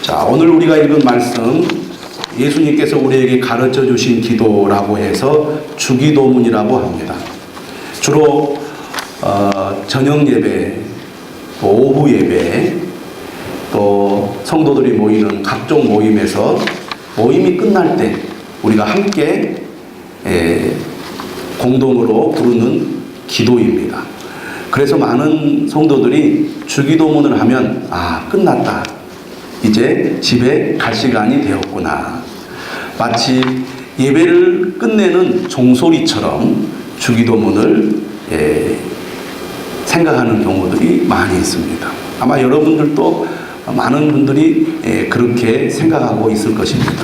자, 오늘 우리가 읽은 말씀, 예수님께서 우리에게 가르쳐 주신 기도라고 해서 주기도문이라고 합니다. 주로 저녁 예배, 또 오후 예배, 또 성도들이 모이는 각종 모임에서 모임이 끝날 때 우리가 함께 공동으로 부르는 기도입니다. 그래서 많은 성도들이 주기도문을 하면 끝났다. 이제 집에 갈 시간이 되었구나. 마치 예배를 끝내는 종소리처럼 주기도문을 생각하는 경우들이 많이 있습니다. 아마 여러분들도 많은 분들이 그렇게 생각하고 있을 것입니다.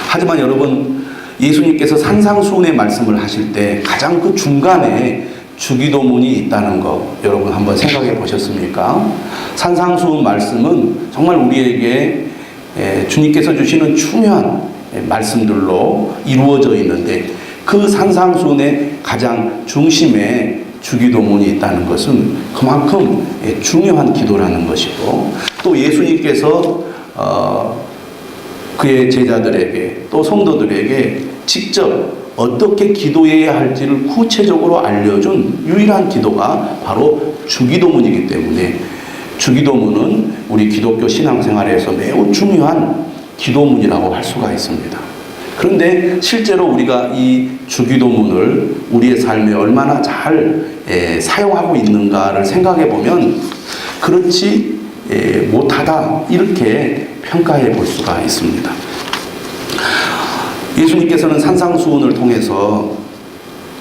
하지만 여러분, 예수님께서 산상수훈의 말씀을 하실 때 가장 그 중간에 주기도문이 있다는 거 여러분 한번 생각해 보셨습니까? 산상수훈 말씀은 정말 우리에게 주님께서 주시는 중요한 말씀들로 이루어져 있는데, 그 산상수훈의 가장 중심에 주기도문이 있다는 것은 그만큼 중요한 기도라는 것이고, 또 예수님께서 그의 제자들에게 또 성도들에게 직접 어떻게 기도해야 할지를 구체적으로 알려준 유일한 기도가 바로 주기도문이기 때문에 주기도문은 우리 기독교 신앙생활에서 매우 중요한 기도문이라고 할 수가 있습니다. 그런데 실제로 우리가 이 주기도문을 우리의 삶에 얼마나 잘 사용하고 있는가를 생각해 보면 그렇지 못하다, 이렇게 평가해 볼 수가 있습니다. 예수님께서는 산상수훈을 통해서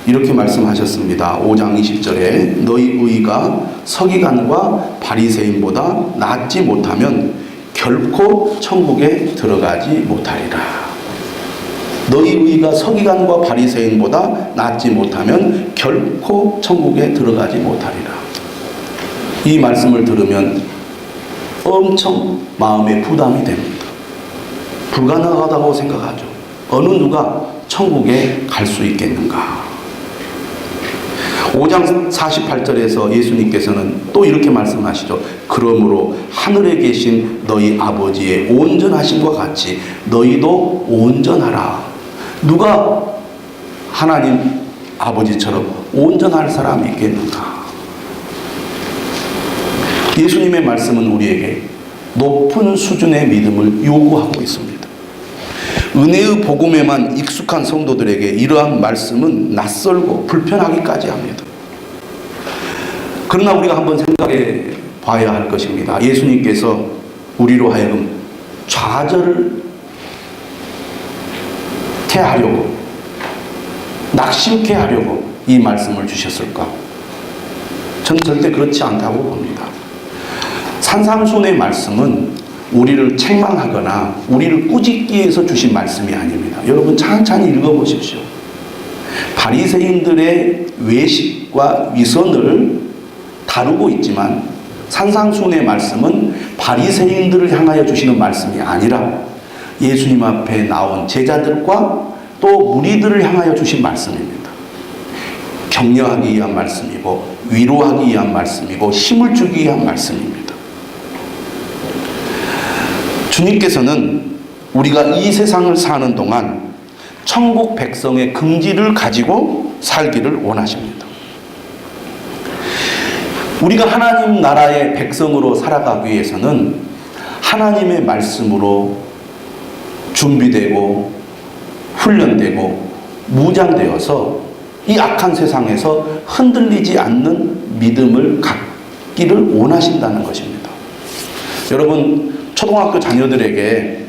이렇게 말씀하셨습니다. 5장 20절에 너희 의가 서기관과 바리새인보다 낫지 못하면 결코 천국에 들어가지 못하리라. 너희 의가 서기관과 바리새인보다 낫지 못하면 결코 천국에 들어가지 못하리라. 이 말씀을 들으면 엄청 마음에 부담이 됩니다. 불가능하다고 생각하죠. 어느 누가 천국에 갈 수 있겠는가? 5장 48절에서 예수님께서는 또 이렇게 말씀하시죠. 그러므로 하늘에 계신 너희 아버지의 온전하심과 같이 너희도 온전하라. 누가 하나님 아버지처럼 온전할 사람이 있겠는가? 예수님의 말씀은 우리에게 높은 수준의 믿음을 요구하고 있습니다. 은혜의 복음에만 익숙한 성도들에게 이러한 말씀은 낯설고 불편하기까지 합니다. 그러나 우리가 한번 생각해 봐야 할 것입니다. 예수님께서 우리로 하여금 좌절케 하려고, 낙심케 하려고 이 말씀을 주셨을까? 저는 절대 그렇지 않다고 봅니다. 산상수훈의 말씀은 우리를 책망하거나 우리를 꾸짖기 위해서 주신 말씀이 아닙니다. 여러분 찬찬히 읽어보십시오. 바리새인들의 외식과 위선을 다루고 있지만 산상수훈의 말씀은 바리새인들을 향하여 주시는 말씀이 아니라 예수님 앞에 나온 제자들과 또 무리들을 향하여 주신 말씀입니다. 격려하기 위한 말씀이고 위로하기 위한 말씀이고 힘을 주기 위한 말씀입니다. 주님께서는 우리가 이 세상을 사는 동안 천국 백성의 긍지를 가지고 살기를 원하십니다. 우리가 하나님 나라의 백성으로 살아가기 위해서는 하나님의 말씀으로 준비되고 훈련되고 무장되어서 이 악한 세상에서 흔들리지 않는 믿음을 갖기를 원하신다는 것입니다. 여러분, 초등학교 자녀들에게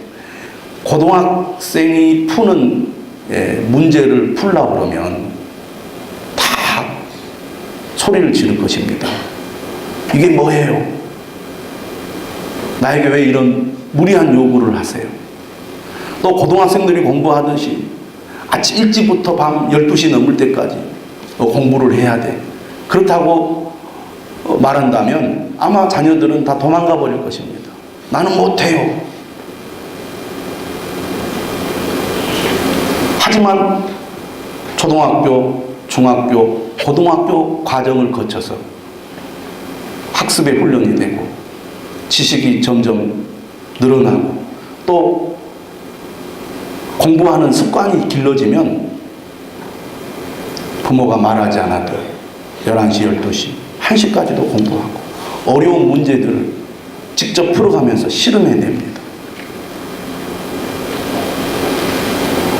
고등학생이 푸는 문제를 풀라고 그러면 다 소리를 지를 것입니다. 이게 뭐예요? 나에게 왜 이런 무리한 요구를 하세요? 또 고등학생들이 공부하듯이 아침 일찍부터 밤 12시 넘을 때까지 공부를 해야 돼. 그렇다고 말한다면 아마 자녀들은 다 도망가 버릴 것입니다. 나는 못해요. 하지만 초등학교, 중학교, 고등학교 과정을 거쳐서 학습의 훈련이 되고 지식이 점점 늘어나고 또 공부하는 습관이 길러지면 부모가 말하지 않아도 11시, 12시, 1시까지도 공부하고 어려운 문제들을 직접 풀어가면서 실험해냅니다.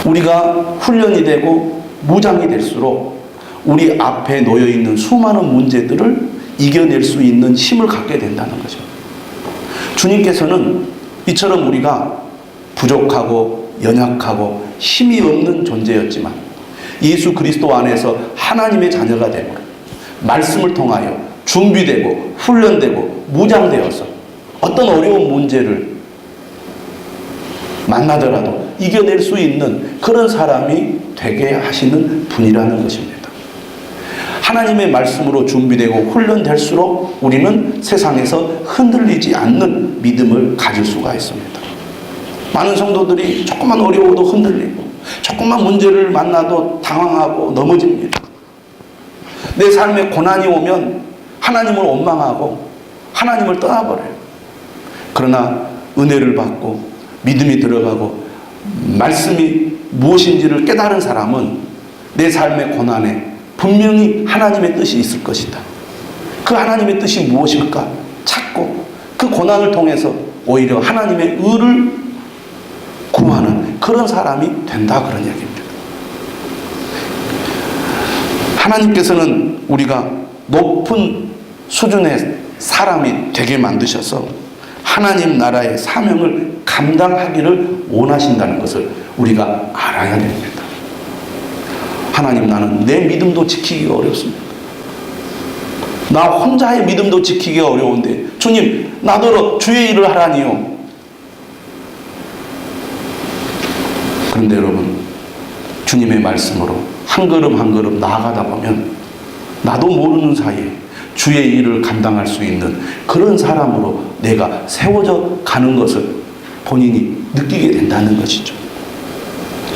우리가 훈련이 되고 무장이 될수록 우리 앞에 놓여있는 수많은 문제들을 이겨낼 수 있는 힘을 갖게 된다는 거죠. 주님께서는 이처럼 우리가 부족하고 연약하고 힘이 없는 존재였지만 예수 그리스도 안에서 하나님의 자녀가 되고 말씀을 통하여 준비되고 훈련되고 무장되어서 어떤 어려운 문제를 만나더라도 이겨낼 수 있는 그런 사람이 되게 하시는 분이라는 것입니다. 하나님의 말씀으로 준비되고 훈련될수록 우리는 세상에서 흔들리지 않는 믿음을 가질 수가 있습니다. 많은 성도들이 조금만 어려워도 흔들리고 조금만 문제를 만나도 당황하고 넘어집니다. 내 삶에 고난이 오면 하나님을 원망하고 하나님을 떠나버려요. 그러나 은혜를 받고 믿음이 들어가고 말씀이 무엇인지를 깨달은 사람은 내 삶의 고난에 분명히 하나님의 뜻이 있을 것이다. 그 하나님의 뜻이 무엇일까 찾고 그 고난을 통해서 오히려 하나님의 의를 구하는 그런 사람이 된다, 그런 얘기입니다. 하나님께서는 우리가 높은 수준의 사람이 되게 만드셔서 하나님 나라의 사명을 감당하기를 원하신다는 것을 우리가 알아야 됩니다. 하나님, 나는 내 믿음도 지키기가 어렵습니다. 나 혼자의 믿음도 지키기가 어려운데 주님, 나더러 주의 일을 하라니요. 그런데 여러분, 주님의 말씀으로 한 걸음 한 걸음 나아가다 보면 나도 모르는 사이에 주의 일을 감당할 수 있는 그런 사람으로 내가 세워져 가는 것을 본인이 느끼게 된다는 것이죠.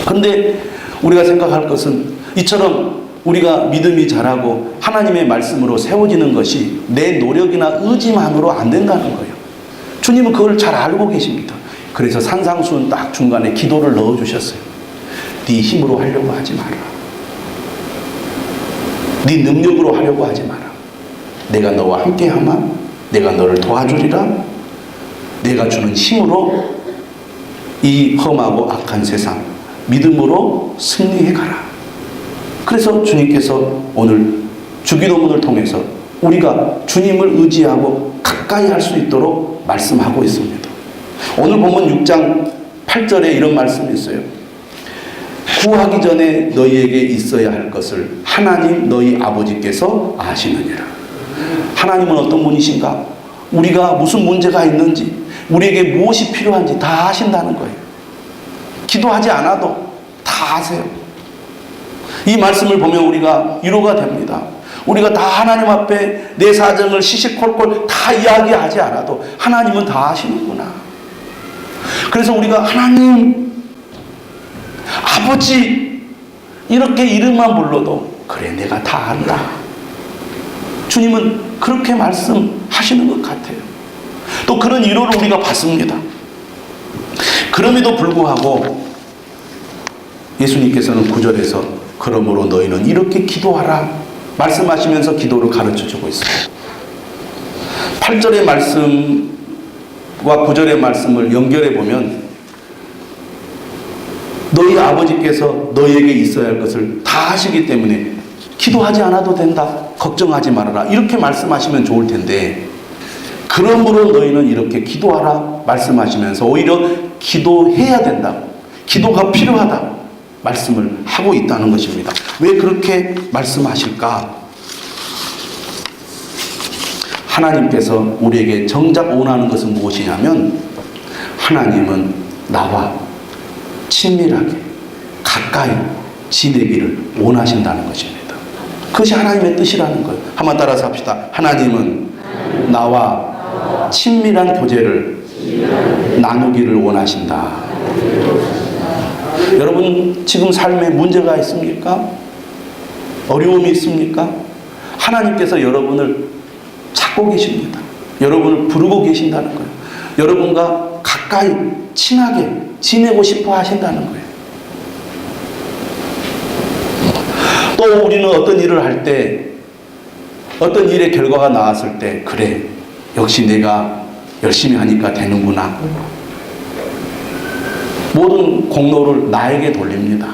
그런데 우리가 생각할 것은 이처럼 우리가 믿음이 자라고 하나님의 말씀으로 세워지는 것이 내 노력이나 의지만으로 안 된다는 거예요. 주님은 그걸 잘 알고 계십니다. 그래서 산상수훈 딱 중간에 기도를 넣어주셨어요. 네 힘으로 하려고 하지 마라. 네 능력으로 하려고 하지 마라. 내가 너와 함께하마 내가 너를 도와주리라. 내가 주는 힘으로 이 험하고 악한 세상 믿음으로 승리해 가라. 그래서 주님께서 오늘 주기도문을 통해서 우리가 주님을 의지하고 가까이 할 수 있도록 말씀하고 있습니다. 오늘 보면 6장 8절에 이런 말씀이 있어요. 구하기 전에 너희에게 있어야 할 것을 하나님 너희 아버지께서 아시느니라. 하나님은 어떤 분이신가? 우리가 무슨 문제가 있는지, 우리에게 무엇이 필요한지 다 아신다는 거예요. 기도하지 않아도 다 아세요. 이 말씀을 보면 우리가 위로가 됩니다. 우리가 다 하나님 앞에 내 사정을 시시콜콜 다 이야기하지 않아도 하나님은 다 아시는구나. 그래서 우리가 하나님, 아버지 이렇게 이름만 불러도 그래 내가 다 안다. 주님은 그렇게 말씀하시는 것 같아요. 또 그런 위로를 우리가 받습니다. 그럼에도 불구하고 예수님께서는 9절에서 그러므로 너희는 이렇게 기도하라 말씀하시면서 기도를 가르쳐주고 있어요. 8절의 말씀과 9절의 말씀을 연결해 보면 너희 아버지께서 너희에게 있어야 할 것을 다 하시기 때문에 기도하지 않아도 된다. 걱정하지 말아라. 이렇게 말씀하시면 좋을 텐데 그러므로 너희는 이렇게 기도하라 말씀하시면서 오히려 기도해야 된다고, 기도가 필요하다고 말씀을 하고 있다는 것입니다. 왜 그렇게 말씀하실까? 하나님께서 우리에게 정작 원하는 것은 무엇이냐면 하나님은 나와 친밀하게 가까이 지내기를 원하신다는 것입니다. 그것이 하나님의 뜻이라는 거예요. 한번 따라서 합시다. 하나님은 나와 친밀한 교제를 나누기를 원하신다. 여러분 지금 삶에 문제가 있습니까? 어려움이 있습니까? 하나님께서 여러분을 찾고 계십니다. 여러분을 부르고 계신다는 거예요. 여러분과 가까이 친하게 지내고 싶어 하신다는 거예요. 또 우리는 어떤 일을 할 때, 어떤 일의 결과가 나왔을 때, 그래, 역시 내가 열심히 하니까 되는구나. 모든 공로를 나에게 돌립니다.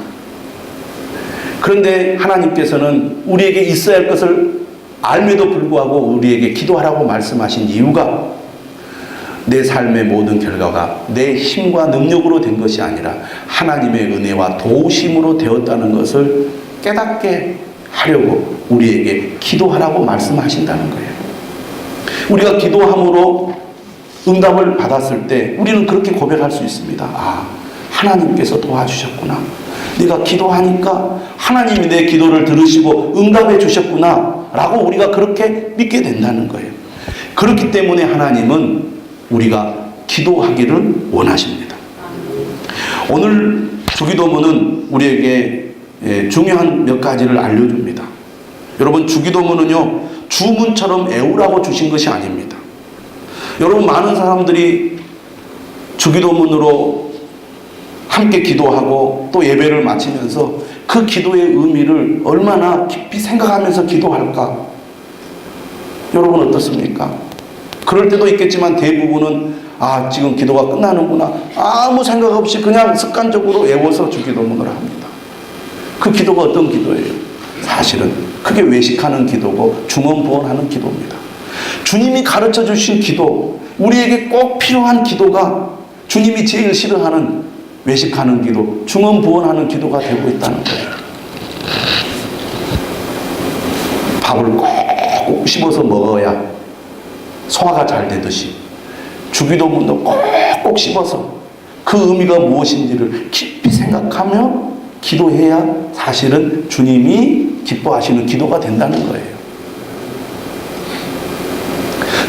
그런데 하나님께서는 우리에게 있어야 할 것을 알면도 불구하고 우리에게 기도하라고 말씀하신 이유가 내 삶의 모든 결과가 내 힘과 능력으로 된 것이 아니라 하나님의 은혜와 도우심으로 되었다는 것을 깨닫게 하려고 우리에게 기도하라고 말씀하신다는 거예요. 우리가 기도함으로 응답을 받았을 때 우리는 그렇게 고백할 수 있습니다. 아, 하나님께서 도와주셨구나. 내가 기도하니까 하나님이 내 기도를 들으시고 응답해 주셨구나 라고 우리가 그렇게 믿게 된다는 거예요. 그렇기 때문에 하나님은 우리가 기도하기를 원하십니다. 오늘 주기도문은 우리에게 중요한 몇 가지를 알려줍니다. 여러분, 주기도문은요, 주문처럼 외우라고 주신 것이 아닙니다. 여러분, 많은 사람들이 주기도문으로 함께 기도하고 또 예배를 마치면서 그 기도의 의미를 얼마나 깊이 생각하면서 기도할까? 여러분 어떻습니까? 그럴 때도 있겠지만 대부분은 아, 지금 기도가 끝나는구나. 아무 생각 없이 그냥 습관적으로 외워서 주기도문을 합니다. 그 기도가 어떤 기도예요? 사실은 그게 외식하는 기도고 중언부언하는 기도입니다. 주님이 가르쳐 주신 기도, 우리에게 꼭 필요한 기도가 주님이 제일 싫어하는 외식하는 기도, 중언부언하는 기도가 되고 있다는 거예요. 밥을 꼭 씹어서 먹어야 소화가 잘 되듯이 주기도문도 꼭 씹어서 그 의미가 무엇인지를 깊이 생각하며 기도해야 사실은 주님이 기뻐하시는 기도가 된다는 거예요.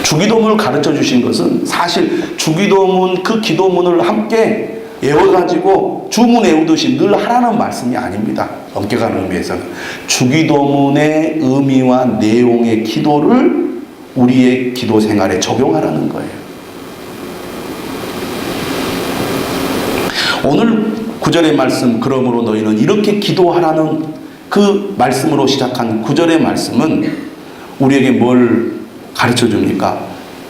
주기도문을 가르쳐 주신 것은 사실 주기도문 그 기도문을 함께 외워가지고 주문 외우듯이 늘 하라는 말씀이 아닙니다. 엄격한 의미에서는 주기도문의 의미와 내용의 기도를 우리의 기도 생활에 적용하라는 거예요. 오늘 9절의 말씀, 그러므로 너희는 이렇게 기도하라는 그 말씀으로 시작한 9절의 말씀은 우리에게 뭘 가르쳐 줍니까?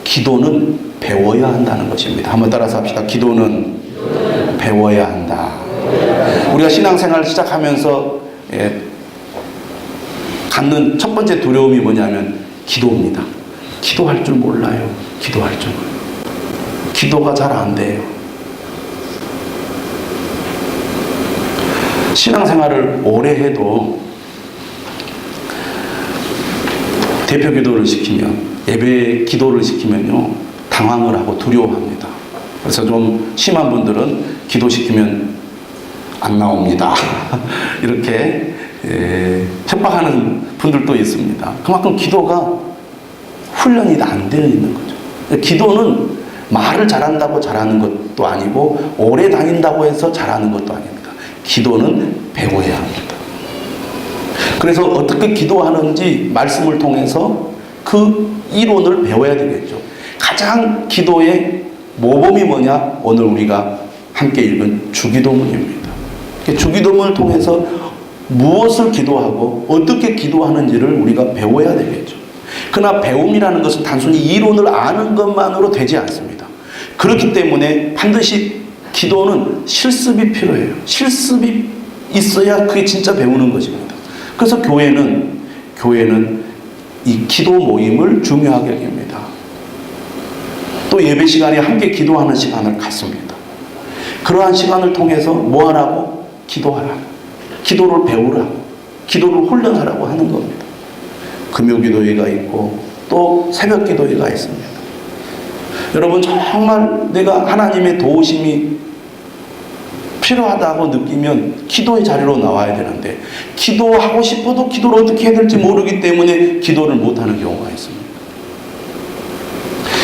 기도는 배워야 한다는 것입니다. 한번 따라서 합시다. 기도는 배워야 한다. 우리가 신앙생활을 시작하면서 갖는 첫 번째 두려움이 뭐냐면 기도입니다. 기도할 줄 몰라요. 기도할 줄. 기도가 잘 안 돼요. 신앙생활을 오래 해도 대표 기도를 시키면, 예배 기도를 시키면요, 당황을 하고 두려워합니다. 그래서 좀 심한 분들은 기도시키면 안 나옵니다. 이렇게 협박하는 분들도 있습니다. 그만큼 기도가 훈련이 안 되어 있는 거죠. 기도는 말을 잘한다고 잘하는 것도 아니고 오래 다닌다고 해서 잘하는 것도 아닙니다. 기도는 배워야 합니다. 그래서 어떻게 기도하는지 말씀을 통해서 그 이론을 배워야 되겠죠. 가장 기도의 모범이 뭐냐? 오늘 우리가 함께 읽은 주기도문입니다. 주기도문을 통해서 무엇을 기도하고 어떻게 기도하는지를 우리가 배워야 되겠죠. 그러나 배움이라는 것은 단순히 이론을 아는 것만으로 되지 않습니다. 그렇기 때문에 반드시 기도는 실습이 필요해요. 실습이 있어야 그게 진짜 배우는 것입니다. 그래서 교회는 이 기도 모임을 중요하게 여깁니다. 또 예배 시간에 함께 기도하는 시간을 갖습니다. 그러한 시간을 통해서 뭐 하라고? 기도하라고. 기도를 배우라고. 기도를 훈련하라고 하는 겁니다. 금요기도회가 있고 또 새벽기도회가 있습니다. 여러분, 정말 내가 하나님의 도우심이 필요하다고 느끼면 기도의 자리로 나와야 되는데, 기도하고 싶어도 기도를 어떻게 해야 될지 모르기 때문에 기도를 못하는 경우가 있습니다.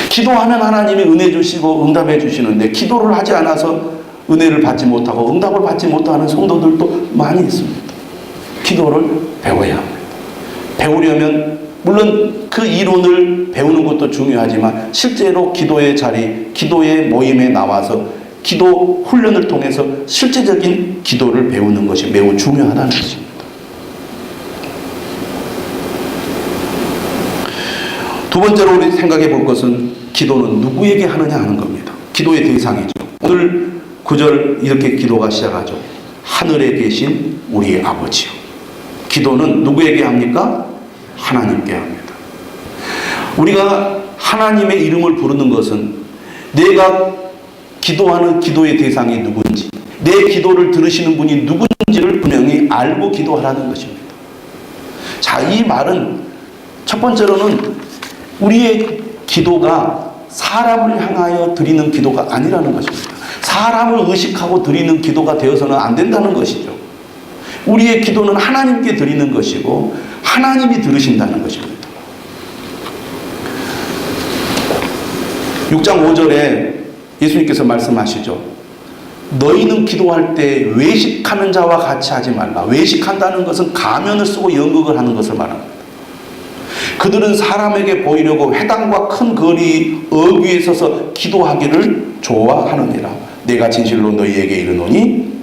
기도하면 하나님이 은혜 주시고 응답해 주시는데 기도를 하지 않아서 은혜를 받지 못하고 응답을 받지 못하는 성도들도 많이 있습니다. 기도를 배워야 합니다. 배우려면 물론 그 이론을 배우는 것도 중요하지만 실제로 기도의 자리, 기도의 모임에 나와서 기도 훈련을 통해서 실제적인 기도를 배우는 것이 매우 중요하다는 것입니다. 두 번째로 우리 생각해 볼 것은 기도는 누구에게 하느냐 하는 겁니다. 기도의 대상이죠. 오늘 9절 이렇게 기도가 시작하죠. 하늘에 계신 우리의 아버지요. 기도는 누구에게 합니까? 하나님께 합니다. 우리가 하나님의 이름을 부르는 것은 내가 기도하는 기도의 대상이 누군지, 내 기도를 들으시는 분이 누군지를 분명히 알고 기도하라는 것입니다. 자, 이 말은 첫 번째로는 우리의 기도가 사람을 향하여 드리는 기도가 아니라는 것입니다. 사람을 의식하고 드리는 기도가 되어서는 안 된다는 것이죠. 우리의 기도는 하나님께 드리는 것이고 하나님이 들으신다는 것입니다. 6장 5절에 예수님께서 말씀하시죠. 너희는 기도할 때 외식하는 자와 같이 하지 말라. 외식한다는 것은 가면을 쓰고 연극을 하는 것을 말합니다. 그들은 사람에게 보이려고 회당과 큰 거리 어귀에 서서 기도하기를 좋아하느니라. 내가 진실로 너희에게 이르노니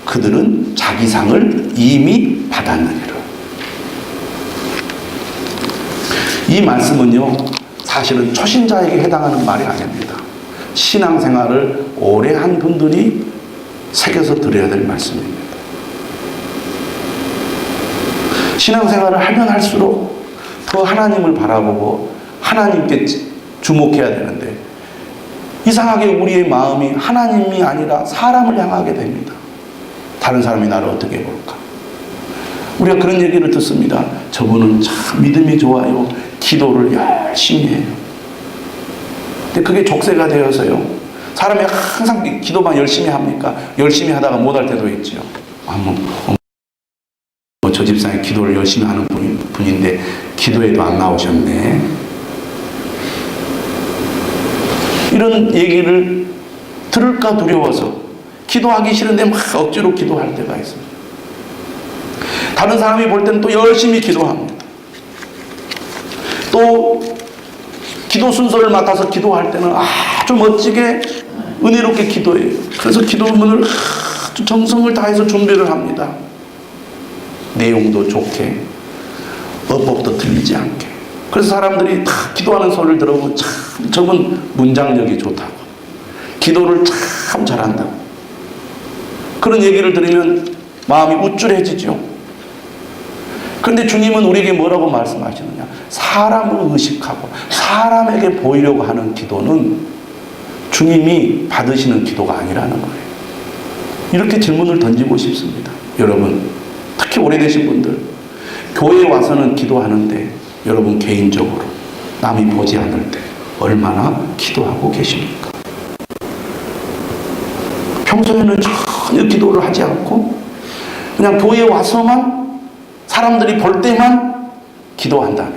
그들은 자기 상을 이미 받았느니라. 이 말씀은요, 사실은 초신자에게 해당하는 말이 아닙니다. 신앙생활을 오래 한 분들이 새겨서 들어야 될 말씀입니다. 신앙생활을 하면 할수록 더 하나님을 바라보고 하나님께 주목해야 되는데 이상하게 우리의 마음이 하나님이 아니라 사람을 향하게 됩니다. 다른 사람이 나를 어떻게 볼까? 우리가 그런 얘기를 듣습니다. 저분은 참 믿음이 좋아요. 기도를 열심히 해요. 근데 그게 족쇄가 되어서요. 사람이 항상 기도만 열심히 합니까? 열심히 하다가 못할 때도 있죠. 저 집사님 기도를 열심히 하는 분인데 기도에도 안 나오셨네. 이런 얘기를 들을까 두려워서 기도하기 싫은데 막 억지로 기도할 때가 있습니다. 다른 사람이 볼 때는 또 열심히 기도합니다. 또 기도 순서를 맡아서 기도할 때는 아주 멋지게 은혜롭게 기도해요. 그래서 기도문을 아주 정성을 다해서 준비를 합니다. 내용도 좋게, 어법도 틀리지 않게. 그래서 사람들이 다 기도하는 소리를 들어보면 참 저분 문장력이 좋다고, 기도를 참 잘한다고, 그런 얘기를 들으면 마음이 우쭐해지죠. 그런데 주님은 우리에게 뭐라고 말씀하시느냐? 사람을 의식하고 사람에게 보이려고 하는 기도는 주님이 받으시는 기도가 아니라는 거예요. 이렇게 질문을 던지고 싶습니다. 여러분, 특히 오래되신 분들, 교회에 와서는 기도하는데 여러분 개인적으로 남이 보지 않을 때 얼마나 기도하고 계십니까? 평소에는 전혀 기도를 하지 않고 그냥 교회에 와서만 사람들이 볼 때만 기도한다면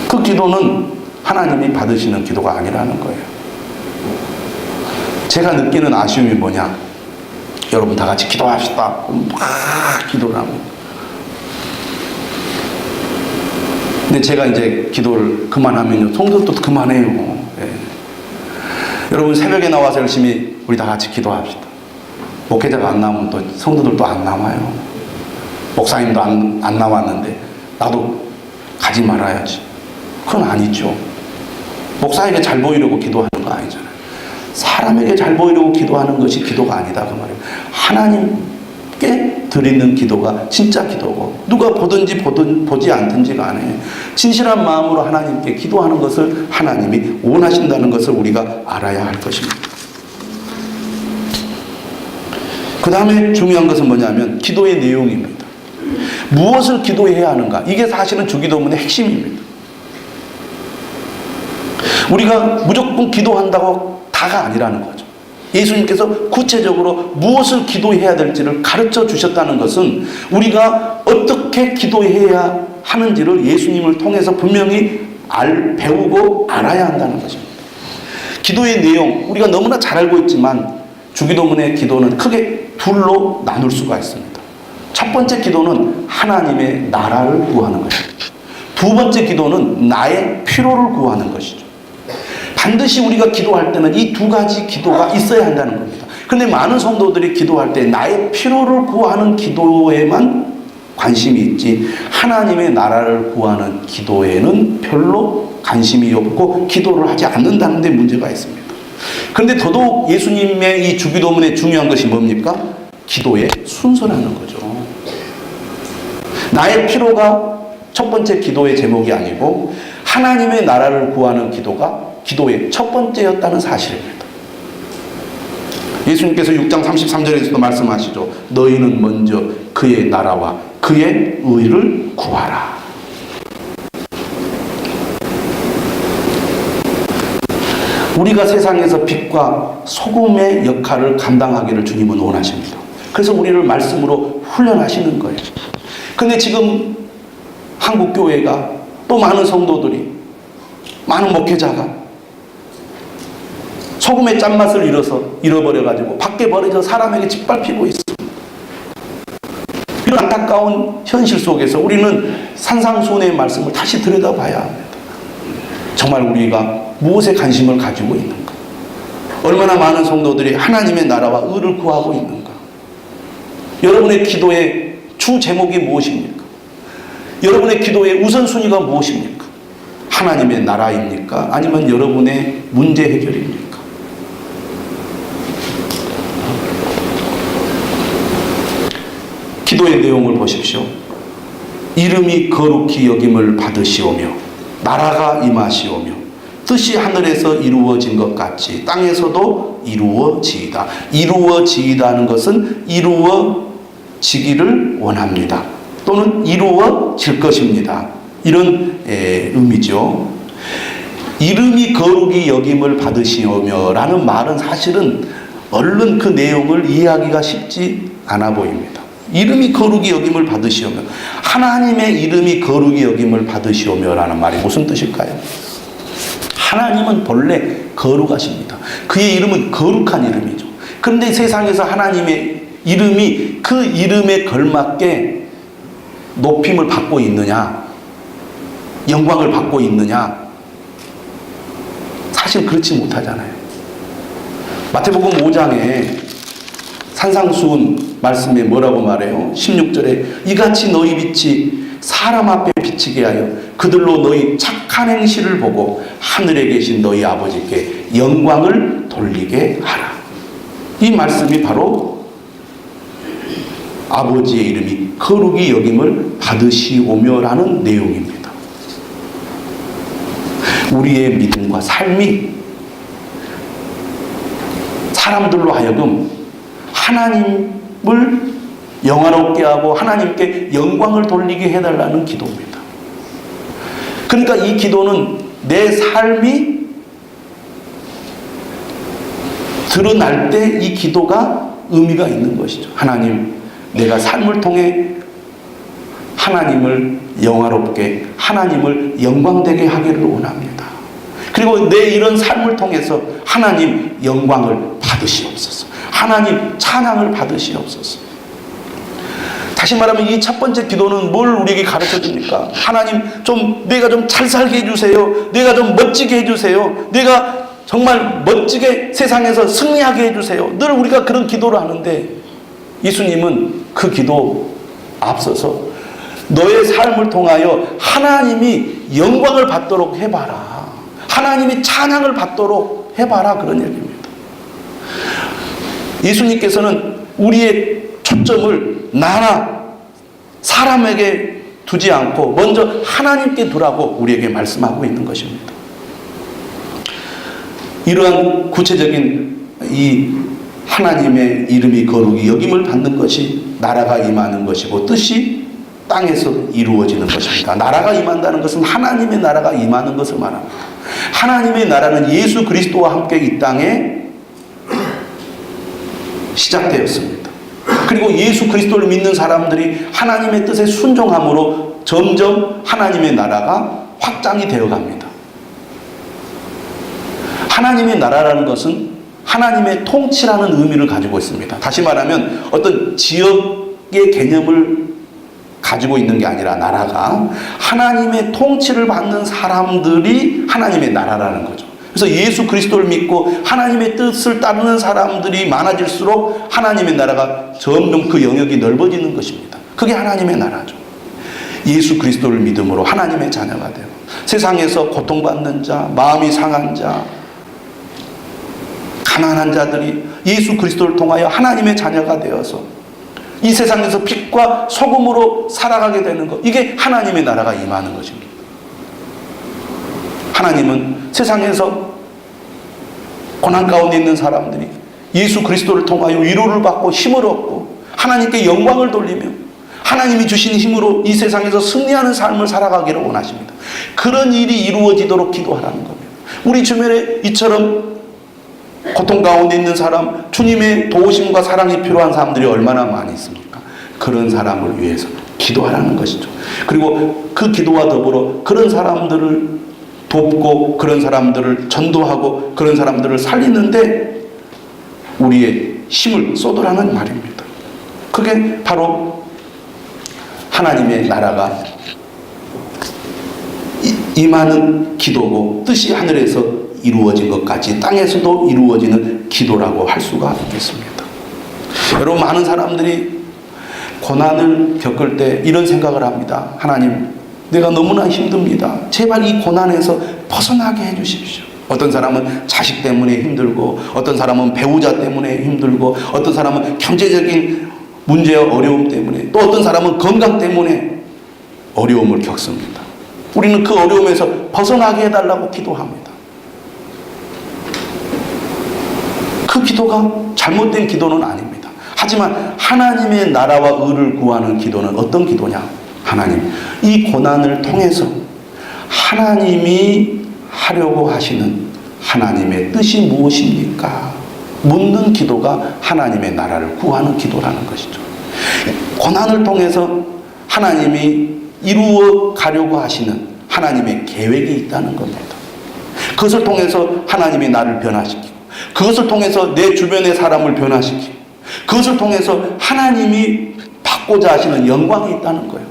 그 기도는 하나님이 받으시는 기도가 아니라는 거예요. 제가 느끼는 아쉬움이 뭐냐? 여러분 다 같이 기도합시다. 막 기도를 하고. 근데 제가 이제 기도를 그만하면요, 성도도 그만해요. 예. 여러분 새벽에 나와서 열심히 우리 다 같이 기도합시다. 목회자가 안 나오면 또 성도들도 안 나와요. 목사님도 안 나왔는데 나도 가지 말아야지. 그건 아니죠. 목사에게 잘 보이려고 기도하는 거 아니잖아요. 사람에게 잘 보이려고 기도하는 것이 기도가 아니다 그 말이에요. 하나님께 드리는 기도가 진짜 기도고, 누가 보든지 보지 않든지 간에 진실한 마음으로 하나님께 기도하는 것을 하나님이 원하신다는 것을 우리가 알아야 할 것입니다. 그 다음에 중요한 것은 뭐냐면 기도의 내용입니다. 무엇을 기도해야 하는가? 이게 사실은 주기도문의 핵심입니다. 우리가 무조건 기도한다고 다가 아니라는 거죠. 예수님께서 구체적으로 무엇을 기도해야 될지를 가르쳐 주셨다는 것은 우리가 어떻게 기도해야 하는지를 예수님을 통해서 분명히 배우고 알아야 한다는 것입니다. 기도의 내용, 우리가 너무나 잘 알고 있지만 주기도문의 기도는 크게 둘로 나눌 수가 있습니다. 첫 첫 번째 기도는 하나님의 나라를 구하는 것입니다. 두 번째 기도는 나의 필요를 구하는 것이죠. 반드시 우리가 기도할 때는 이 두 가지 기도가 있어야 한다는 겁니다. 그런데 많은 성도들이 기도할 때 나의 필요를 구하는 기도에만 관심이 있지 하나님의 나라를 구하는 기도에는 별로 관심이 없고 기도를 하지 않는다는 데 문제가 있습니다. 그런데 더더욱 예수님의 이 주기도문에 중요한 것이 뭡니까? 기도의 순서라는 거죠. 나의 필요가 첫 번째 기도의 제목이 아니고 하나님의 나라를 구하는 기도가 기도의 첫 번째였다는 사실입니다. 예수님께서 6장 33절에서도 말씀하시죠. 너희는 먼저 그의 나라와 그의 의를 구하라. 우리가 세상에서 빛과 소금의 역할을 감당하기를 주님은 원하십니다. 그래서 우리를 말씀으로 훈련하시는 거예요. 근데 지금 한국 교회가 또 많은 성도들이 많은 목회자가 소금의 짠맛을 잃어버려가지고 밖에 버려져 사람에게 짓밟히고 있습니다. 이런 안타까운 현실 속에서 우리는 산상수훈의 말씀을 다시 들여다봐야 합니다. 정말 우리가 무엇에 관심을 가지고 있는가? 얼마나 많은 성도들이 하나님의 나라와 의를 구하고 있는가? 여러분의 기도의 주 제목이 무엇입니까? 여러분의 기도의 우선순위가 무엇입니까? 하나님의 나라입니까? 아니면 여러분의 문제 해결입니까? 기도의 내용을 보십시오. 이름이 거룩히 여김을 받으시오며 나라가 임하시오며 뜻이 하늘에서 이루어진 것 같이 땅에서도 이루어지이다. 이루어지이다는 것은 이루어지기를 원합니다. 또는 이루어질 것입니다. 이런 의미죠. 이름이 거룩히 여김을 받으시오며 라는 말은 사실은 얼른 그 내용을 이해하기가 쉽지 않아 보입니다. 이름이 거룩히 여김을 받으시오며 하나님의 이름이 거룩히 여김을 받으시오며 라는 말이 무슨 뜻일까요? 하나님은 본래 거룩하십니다. 그의 이름은 거룩한 이름이죠. 그런데 세상에서 하나님의 이름이 그 이름에 걸맞게 높임을 받고 있느냐, 영광을 받고 있느냐, 사실 그렇지 못하잖아요. 마태복음 5장에 산상수훈 말씀에 뭐라고 말해요? 16절에 이같이 너희 빛이 사람 앞에 비치게 하여 그들로 너희 착한 행실을 보고 하늘에 계신 너희 아버지께 영광을 돌리게 하라. 이 말씀이 바로 아버지의 이름이 거룩히 여김을 받으시오며라는 내용입니다. 우리의 믿음과 삶이 사람들로 하여금 하나님을 영화롭게 하고 하나님께 영광을 돌리게 해달라는 기도입니다. 그러니까 이 기도는 내 삶이 드러날 때 이 기도가 의미가 있는 것이죠. 하나님, 내가 삶을 통해 하나님을 영화롭게, 하나님을 영광되게 하기를 원합니다. 그리고 내 이런 삶을 통해서 하나님 영광을 받으시옵소서. 하나님 찬양을 받으시옵소서. 다시 말하면 이 첫 번째 기도는 뭘 우리에게 가르쳐 줍니까? 하나님 내가 좀 잘 살게 해주세요. 내가 좀 멋지게 해주세요. 내가 정말 멋지게 세상에서 승리하게 해주세요. 늘 우리가 그런 기도를 하는데 예수님은 그 기도 앞서서 너의 삶을 통하여 하나님이 영광을 받도록 해봐라. 하나님이 찬양을 받도록 해봐라. 그런 얘기입니다. 예수님께서는 우리의 초점을 나나 사람에게 두지 않고 먼저 하나님께 두라고 우리에게 말씀하고 있는 것입니다. 이러한 구체적인 이 하나님의 이름이 거룩히 여김을 받는 것이 나라가 임하는 것이고 뜻이 땅에서 이루어지는 것입니다. 나라가 임한다는 것은 하나님의 나라가 임하는 것을 말합니다. 하나님의 나라는 예수 그리스도와 함께 이 땅에 시작되었습니다. 그리고 예수 그리스도를 믿는 사람들이 하나님의 뜻에 순종함으로 점점 하나님의 나라가 확장이 되어 갑니다. 하나님의 나라라는 것은 하나님의 통치라는 의미를 가지고 있습니다. 다시 말하면 어떤 지역의 개념을 가지고 있는 게 아니라 나라가 하나님의 통치를 받는 사람들이 하나님의 나라라는 거죠. 그래서 예수 그리스도를 믿고 하나님의 뜻을 따르는 사람들이 많아질수록 하나님의 나라가 점점 그 영역이 넓어지는 것입니다. 그게 하나님의 나라죠. 예수 그리스도를 믿음으로 하나님의 자녀가 되고 세상에서 고통받는 자, 마음이 상한 자, 가난한 자들이 예수 그리스도를 통하여 하나님의 자녀가 되어서 이 세상에서 빛과 소금으로 살아가게 되는 것, 이게 하나님의 나라가 임하는 것입니다. 하나님은 세상에서 고난 가운데 있는 사람들이 예수 그리스도를 통하여 위로를 받고 힘을 얻고 하나님께 영광을 돌리며 하나님이 주신 힘으로 이 세상에서 승리하는 삶을 살아가기를 원하십니다. 그런 일이 이루어지도록 기도하라는 겁니다. 우리 주변에 이처럼 고통 가운데 있는 사람, 주님의 도우심과 사랑이 필요한 사람들이 얼마나 많이 있습니까? 그런 사람을 위해서 기도하라는 것이죠. 그리고 그 기도와 더불어 그런 사람들을 돕고 그런 사람들을 전도하고 그런 사람들을 살리는데 우리의 힘을 쏟으라는 말입니다. 그게 바로 하나님의 나라가 임하는 기도고 뜻이 하늘에서 이루어진 것까지 땅에서도 이루어지는 기도라고 할 수가 있겠습니다. 여러분, 많은 사람들이 고난을 겪을 때 이런 생각을 합니다. 하나님, 내가 너무나 힘듭니다. 제발 이 고난에서 벗어나게 해주십시오. 어떤 사람은 자식 때문에 힘들고, 어떤 사람은 배우자 때문에 힘들고, 어떤 사람은 경제적인 문제와 어려움 때문에, 또 어떤 사람은 건강 때문에 어려움을 겪습니다. 우리는 그 어려움에서 벗어나게 해달라고 기도합니다. 그 기도가 잘못된 기도는 아닙니다. 하지만 하나님의 나라와 의를 구하는 기도는 어떤 기도냐? 하나님, 이 고난을 통해서 하나님이 하려고 하시는 하나님의 뜻이 무엇입니까? 묻는 기도가 하나님의 나라를 구하는 기도라는 것이죠. 고난을 통해서 하나님이 이루어 가려고 하시는 하나님의 계획이 있다는 겁니다. 그것을 통해서 하나님이 나를 변화시키고, 그것을 통해서 내 주변의 사람을 변화시키고, 그것을 통해서 하나님이 받고자 하시는 영광이 있다는 거예요.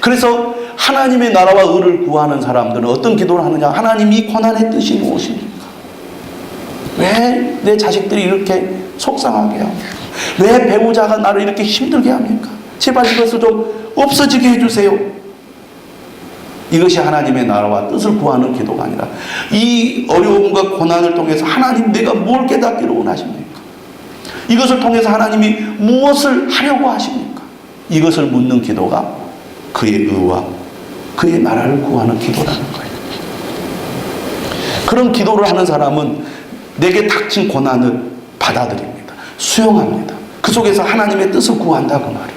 그래서 하나님의 나라와 의를 구하는 사람들은 어떤 기도를 하느냐? 하나님, 이 고난의 뜻이 무엇입니까? 왜 내 자식들이 이렇게 속상하게 합니까? 왜 배우자가 나를 이렇게 힘들게 합니까? 제발 이것을 좀 없어지게 해주세요. 이것이 하나님의 나라와 뜻을 구하는 기도가 아니라, 이 어려움과 고난을 통해서 하나님, 내가 뭘 깨닫기를 원하십니까? 이것을 통해서 하나님이 무엇을 하려고 하십니까? 이것을 묻는 기도가 그의 의와 그의 나라를 구하는 기도라는 거예요. 그런 기도를 하는 사람은 내게 닥친 고난을 받아들입니다. 수용합니다. 그 속에서 하나님의 뜻을 구한다, 그 말이에요.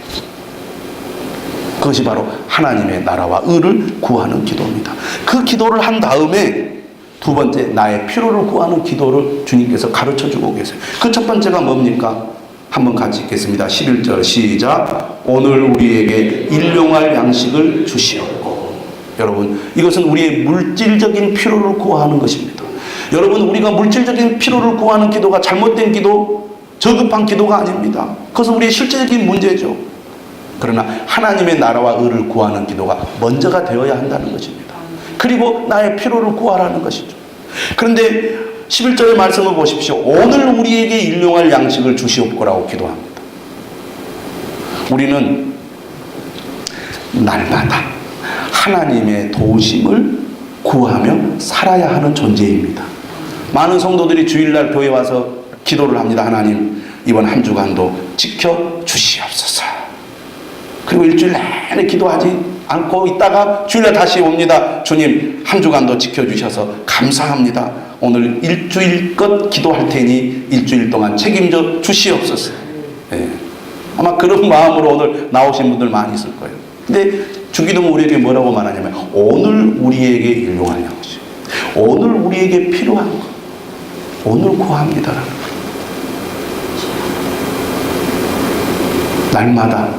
그것이 바로 하나님의 나라와 의를 구하는 기도입니다. 그 기도를 한 다음에 두 번째, 나의 필요를 구하는 기도를 주님께서 가르쳐주고 계세요. 그 첫 번째가 뭡니까? 한번 같이 읽겠습니다. 11절 시작. 오늘 우리에게 일용할 양식을 주시옵고. 여러분, 이것은 우리의 물질적인 필요를 구하는 것입니다. 여러분, 우리가 물질적인 필요를 구하는 기도가 잘못된 기도, 저급한 기도가 아닙니다. 그것은 우리의 실제적인 문제죠. 그러나 하나님의 나라와 의를 구하는 기도가 먼저가 되어야 한다는 것입니다. 그리고 나의 필요를 구하라는 것이죠. 그런데 11절의 말씀을 보십시오. 오늘 우리에게 일용할 양식을 주시옵고라고 기도합니다. 우리는 날마다 하나님의 도우심을 구하며 살아야 하는 존재입니다. 많은 성도들이 주일날 교회 와서 기도를 합니다. 하나님, 이번 한 주간도 지켜주시옵소서. 그리고 일주일 내내 기도하지 않고 있다가 주일날 다시 옵니다. 주님, 한 주간도 지켜주셔서 감사합니다. 오늘 일주일껏 기도할 테니 일주일 동안 책임져 주시옵소서. 네. 아마 그런 마음으로 오늘 나오신 분들 많이 있을 거예요. 근데 주기도는 우리에게 뭐라고 말하냐면, 오늘 우리에게 일용할 양식, 오늘 우리에게 필요한 것, 오늘 구합니다라는 거예요. 날마다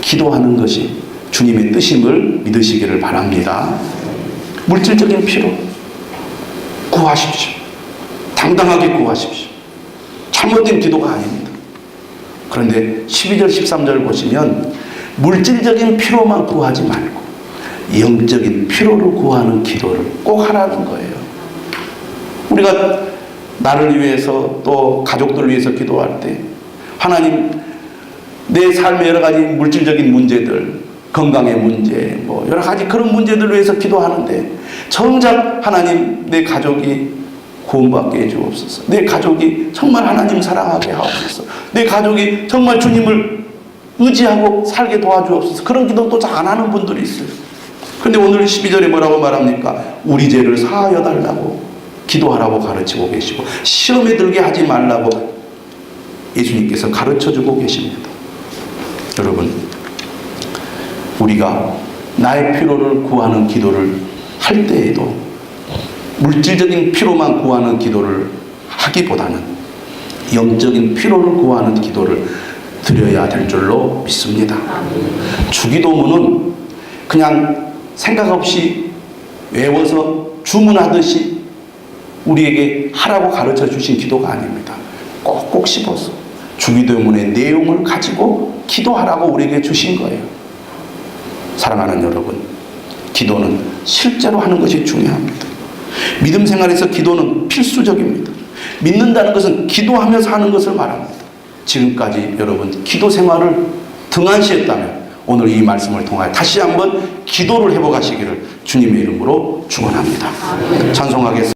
기도하는 것이 주님의 뜻임을 믿으시기를 바랍니다. 물질적인 필요 구하십시오. 당당하게 구하십시오. 잘못된 기도가 아닙니다. 그런데 12절 13절 보시면 물질적인 필요만 구하지 말고 영적인 필요를 구하는 기도를 꼭 하라는 거예요. 우리가 나를 위해서 또 가족들을 위해서 기도할 때 하나님, 내 삶의 여러 가지 물질적인 문제들, 건강의 문제, 뭐 여러 가지 그런 문제들을 위해서 기도하는데 정작 하나님, 내 가족이 구원받게 해주옵소서. 내 가족이 정말 하나님 사랑하게 하옵소서. 내 가족이 정말 주님을 의지하고 살게 도와주옵소서. 그런 기도는 또 잘 안 하는 분들이 있어요. 그런데 오늘 12절에 뭐라고 말합니까? 우리 죄를 사하여 달라고 기도하라고 가르치고 계시고 시험에 들게 하지 말라고 예수님께서 가르쳐주고 계십니다. 여러분, 우리가 나의 필요를 구하는 기도를 할 때에도 물질적인 필요만 구하는 기도를 하기보다는 영적인 필요를 구하는 기도를 드려야 될 줄로 믿습니다. 주기도문은 그냥 생각 없이 외워서 주문하듯이 우리에게 하라고 가르쳐 주신 기도가 아닙니다. 꼭꼭 씹어서 주기도문의 내용을 가지고 기도하라고 우리에게 주신 거예요. 사랑하는 여러분, 기도는 실제로 하는 것이 중요합니다. 믿음 생활에서 기도는 필수적입니다. 믿는다는 것은 기도하면서 하는 것을 말합니다. 지금까지 여러분 기도 생활을 등한시했다면 오늘 이 말씀을 통하여 다시 한번 기도를 해보가시기를 주님의 이름으로 축원합니다. 찬송하겠습니다.